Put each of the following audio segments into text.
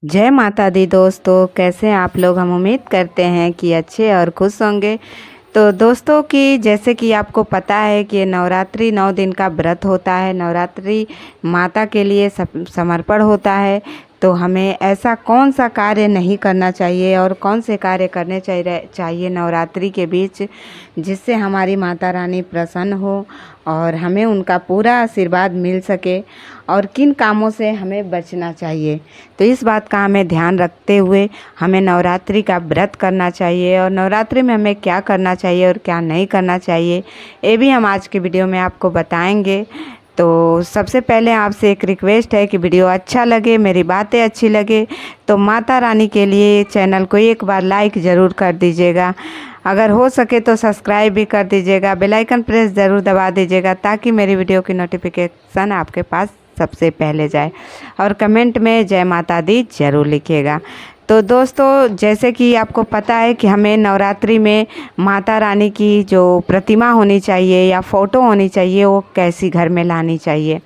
जय माता दी दोस्तों, कैसे हैं आप लोग। हम उम्मीद करते हैं कि अच्छे और खुश होंगे। तो दोस्तों कि जैसे कि आपको पता है कि नवरात्रि 9 दिन का व्रत होता है। नवरात्रि माता के लिए समर्पण होता है। तो हमें ऐसा कौन सा कार्य नहीं करना चाहिए और कौन से कार्य करने चाहिए नवरात्रि के बीच, जिससे हमारी माता रानी प्रसन्न हो और हमें उनका पूरा आशीर्वाद मिल सके, और किन कामों से हमें बचना चाहिए। तो इस बात का हमें ध्यान रखते हुए हमें नवरात्रि का व्रत करना चाहिए, और नवरात्रि में हमें क्या करना चाहिए और क्या नहीं करना चाहिए, ये भी हम आज के वीडियो में आपको बताएंगे। तो सबसे पहले आपसे एक रिक्वेस्ट है कि वीडियो अच्छा लगे, मेरी बातें अच्छी लगे तो माता रानी के लिए चैनल को एक बार लाइक ज़रूर कर दीजिएगा। अगर हो सके तो सब्सक्राइब भी कर दीजिएगा, बेल आइकन प्रेस ज़रूर दबा दीजिएगा ताकि मेरी वीडियो की नोटिफिकेशन आपके पास सबसे पहले जाए। और कमेंट में जय माता दी ज़रूर लिखिएगा। तो दोस्तों, जैसे कि आपको पता है कि हमें नवरात्रि में माता रानी की जो प्रतिमा होनी चाहिए या फ़ोटो होनी चाहिए, वो कैसी घर में लानी चाहिए।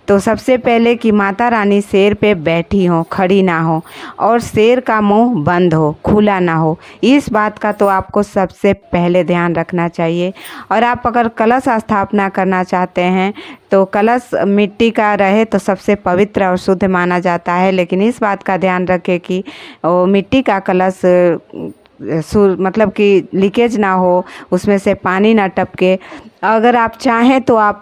तो सबसे पहले कि माता रानी शेर पे बैठी हो, खड़ी ना हो, और शेर का मुंह बंद हो, खुला ना हो। इस बात का तो आपको सबसे पहले ध्यान रखना चाहिए। और आप अगर कलश स्थापना करना चाहते हैं तो कलश मिट्टी का रहे तो सबसे पवित्र और शुद्ध माना जाता है, लेकिन इस बात का ध्यान रखें कि वो मिट्टी का कलश मतलब कि लीकेज ना हो, उसमें से पानी ना टपके। अगर आप चाहें तो आप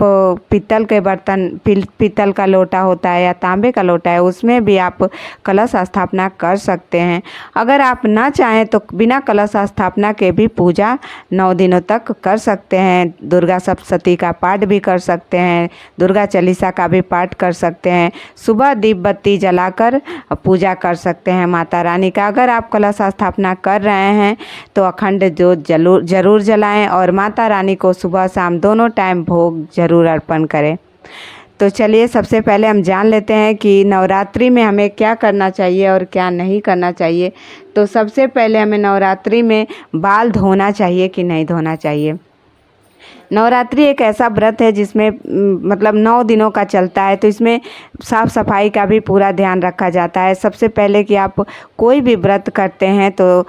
पीतल के बर्तन, पीतल का लोटा होता है या तांबे का लोटा है, उसमें भी आप कलश स्थापना कर सकते हैं। अगर आप ना चाहें तो बिना कलश स्थापना के भी पूजा 9 दिनों तक कर सकते हैं। दुर्गा सप्तशती का पाठ भी कर सकते हैं, दुर्गा चालीसा का भी पाठ कर सकते हैं। सुबह दीप बत्ती जलाकर पूजा कर सकते हैं माता रानी का। अगर आप कलश स्थापना कर रहे हैं तो अखंड ज्योत जरूर जलाएं, और माता रानी को सुबह शाम दोनों टाइम भोग जरूर अर्पण करें। तो चलिए सबसे पहले हम जान लेते हैं कि नवरात्रि में हमें क्या करना चाहिए और क्या नहीं करना चाहिए। तो सबसे पहले हमें नवरात्रि में बाल धोना चाहिए कि नहीं धोना चाहिए। नवरात्रि एक ऐसा व्रत है जिसमें मतलब 9 दिनों का चलता है, तो इसमें साफ़ सफाई का भी पूरा ध्यान रखा जाता है। सबसे पहले कि आप कोई भी व्रत करते हैं तो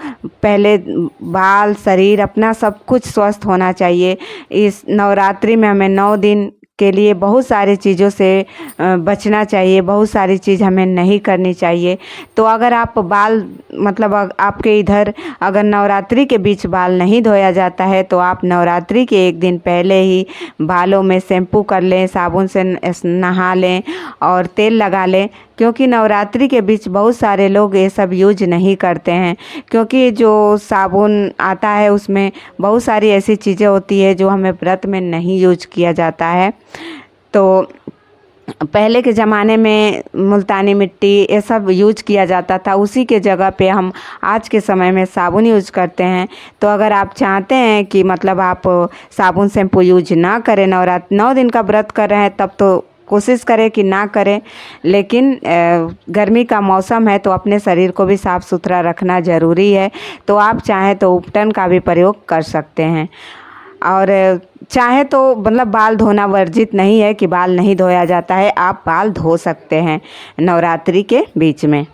पहले बाल, शरीर अपना सब कुछ स्वस्थ होना चाहिए। इस नवरात्रि में हमें 9 दिन के लिए बहुत सारी चीज़ों से बचना चाहिए, बहुत सारी चीज़ हमें नहीं करनी चाहिए। तो अगर आप बाल मतलब आपके इधर अगर नवरात्रि के बीच बाल नहीं धोया जाता है तो आप नवरात्रि के एक दिन पहले ही बालों में शैम्पू कर लें, साबुन से नहा लें और तेल लगा लें, क्योंकि नवरात्रि के बीच बहुत सारे लोग ये सब यूज नहीं करते हैं। क्योंकि जो साबुन आता है उसमें बहुत सारी ऐसी चीज़ें होती है जो हमें व्रत में नहीं यूज किया जाता है। तो पहले के ज़माने में मुल्तानी मिट्टी ये सब यूज किया जाता था, उसी के जगह पे हम आज के समय में साबुन यूज करते हैं। तो अगर आप चाहते हैं कि मतलब आप साबुन शैम्पू यूज ना करें, नवरात्र 9 दिन का व्रत कर रहे हैं, तब तो कोशिश करें कि ना करें। लेकिन गर्मी का मौसम है तो अपने शरीर को भी साफ़ सुथरा रखना ज़रूरी है। तो आप चाहें तो उपटन का भी प्रयोग कर सकते हैं, और चाहे तो मतलब बाल धोना वर्जित नहीं है कि बाल नहीं धोया जाता है, आप बाल धो सकते हैं नवरात्रि के बीच में।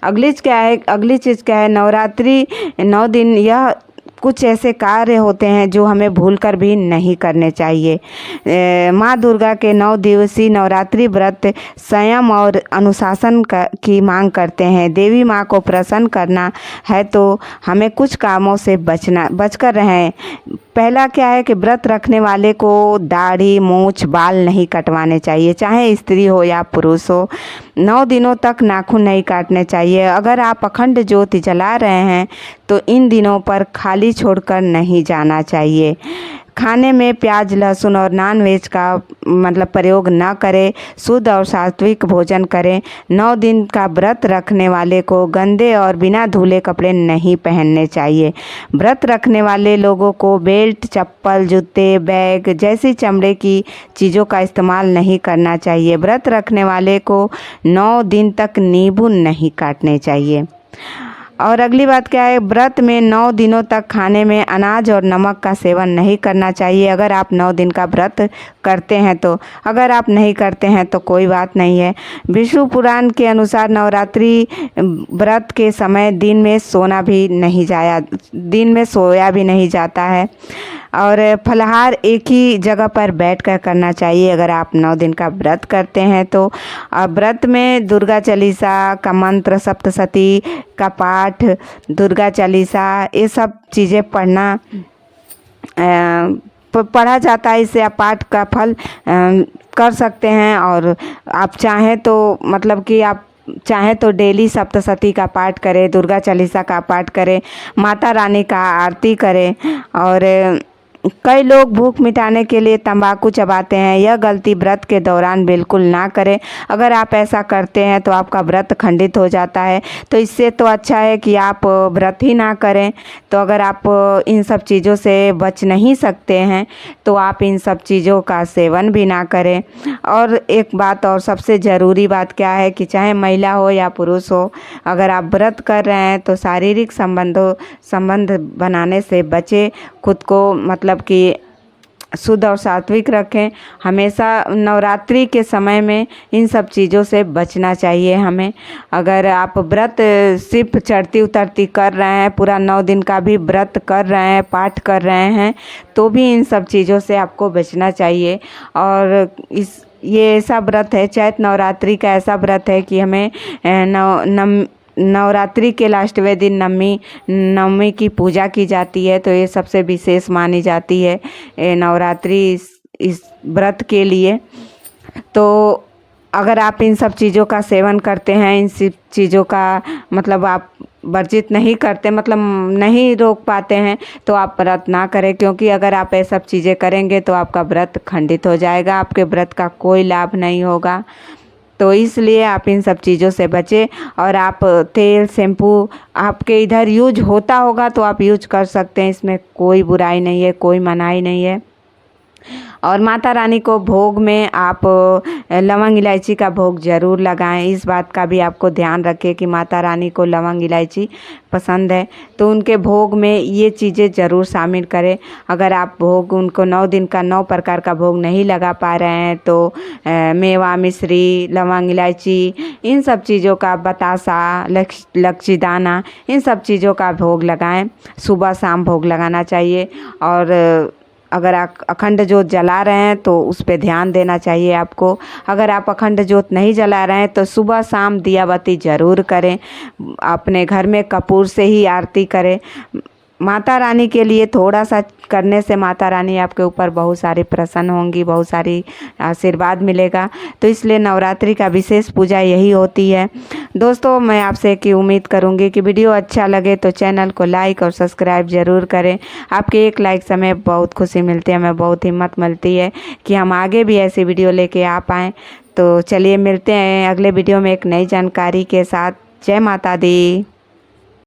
अगली चीज़ क्या है, नवरात्रि 9 दिन यह कुछ ऐसे कार्य होते हैं जो हमें भूलकर भी नहीं करने चाहिए। माँ दुर्गा के 9 दिवसीय नवरात्रि व्रत संयम और अनुशासन की मांग करते हैं। देवी माँ को प्रसन्न करना है तो हमें कुछ कामों से बचकर रहें। पहला क्या है कि व्रत रखने वाले को दाढ़ी, मूछ, बाल नहीं कटवाने चाहिए, चाहे स्त्री हो या पुरुष हो। 9 दिनों तक नाखून नहीं काटने चाहिए। अगर आप अखंड ज्योति जला रहे हैं तो इन दिनों पर खाली छोड़कर नहीं जाना चाहिए। खाने में प्याज, लहसुन और नॉन वेज का मतलब प्रयोग न करें, शुद्ध और सात्विक भोजन करें। 9 दिन का व्रत रखने वाले को गंदे और बिना धुले कपड़े नहीं पहनने चाहिए। व्रत रखने वाले लोगों को बेल्ट, चप्पल, जूते, बैग जैसी चमड़े की चीज़ों का इस्तेमाल नहीं करना चाहिए। व्रत रखने वाले को 9 दिन तक नींबू नहीं काटने चाहिए। और अगली बात क्या है, व्रत में 9 दिनों तक खाने में अनाज और नमक का सेवन नहीं करना चाहिए। अगर आप 9 दिन का व्रत करते हैं तो, अगर आप नहीं करते हैं तो कोई बात नहीं है। विष्णु पुराण के अनुसार नवरात्रि व्रत के समय दिन में सोया भी नहीं जाता है और फलाहार एक ही जगह पर बैठकर करना चाहिए अगर आप 9 दिन का व्रत करते हैं तो। व्रत में दुर्गा चालीसा का मंत्र, सप्तशती का पाठ, दुर्गा चालीसा, ये सब चीज़ें पढ़ा जाता है। इससे आप पाठ का फल कर सकते हैं। और आप चाहें तो मतलब कि आप चाहें तो डेली सप्तशती का पाठ करें, दुर्गा चालीसा का पाठ करें, माता रानी का आरती करें। और कई लोग भूख मिटाने के लिए तंबाकू चबाते हैं। यह गलती व्रत के दौरान बिल्कुल ना करें। अगर आप ऐसा करते हैं तो आपका व्रत खंडित हो जाता है। तो इससे तो अच्छा है कि आप व्रत ही ना करें। तो अगर आप इन सब चीज़ों से बच नहीं सकते हैं तो आप इन सब चीज़ों का सेवन भी ना करें। और एक बात और सबसे ज़रूरी बात क्या है कि चाहे महिला हो या पुरुष हो, अगर आप व्रत कर रहे हैं तो शारीरिक संबंध बनाने से बचें। खुद को मतलब कि शुद्ध और सात्विक रखें। हमेशा नवरात्रि के समय में इन सब चीज़ों से बचना चाहिए हमें। अगर आप व्रत सिर्फ चढ़ती उतरती कर रहे हैं, पूरा 9 दिन का भी व्रत कर रहे हैं, पाठ कर रहे हैं, तो भी इन सब चीज़ों से आपको बचना चाहिए। और ये ऐसा व्रत है, चैत नवरात्रि का ऐसा व्रत है कि हमें नवरात्रि के लास्टवें दिन नवमी की पूजा की जाती है। तो ये सबसे विशेष मानी जाती है नवरात्रि इस व्रत के लिए। तो अगर आप इन सब चीज़ों का सेवन करते हैं, इन सब चीज़ों का मतलब आप वर्जित नहीं करते, मतलब नहीं रोक पाते हैं, तो आप व्रत ना करें। क्योंकि अगर आप ये सब चीज़ें करेंगे तो आपका व्रत खंडित हो जाएगा, आपके व्रत का कोई लाभ नहीं होगा। तो इसलिए आप इन सब चीज़ों से बचें। और आप तेल शैम्पू आपके इधर यूज होता होगा तो आप यूज कर सकते हैं, इसमें कोई बुराई नहीं है, कोई मनाही नहीं है। और माता रानी को भोग में आप लवंग इलायची का भोग ज़रूर लगाएं। इस बात का भी आपको ध्यान रखें कि माता रानी को लवंग इलायची पसंद है, तो उनके भोग में ये चीज़ें ज़रूर शामिल करें। अगर आप भोग उनको 9 दिन का 9 प्रकार का भोग नहीं लगा पा रहे हैं तो मेवा, मिश्री, लवंग इलायची, इन सब चीज़ों का, बतासा, लक्षीदाना, इन सब चीज़ों का भोग लगाएं। सुबह शाम भोग लगाना चाहिए। और अगर आप अखंड जोत जला रहे हैं तो उस पे ध्यान देना चाहिए आपको। अगर आप अखंड जोत नहीं जला रहे हैं तो सुबह शाम दिया बाती ज़रूर करें। अपने घर में कपूर से ही आरती करें। माता रानी के लिए थोड़ा सा करने से माता रानी आपके ऊपर बहुत सारी प्रसन्न होंगी, बहुत सारी आशीर्वाद मिलेगा। तो इसलिए नवरात्रि का विशेष पूजा यही होती है। दोस्तों, मैं आपसे की उम्मीद करूंगी कि वीडियो अच्छा लगे तो चैनल को लाइक और सब्सक्राइब ज़रूर करें। आपके एक लाइक से हमें बहुत खुशी मिलती है, हमें बहुत हिम्मत मिलती है कि हम आगे भी ऐसी वीडियो लेके आ पाएँ। तो चलिए मिलते हैं अगले वीडियो में एक नई जानकारी के साथ। जय माता दी।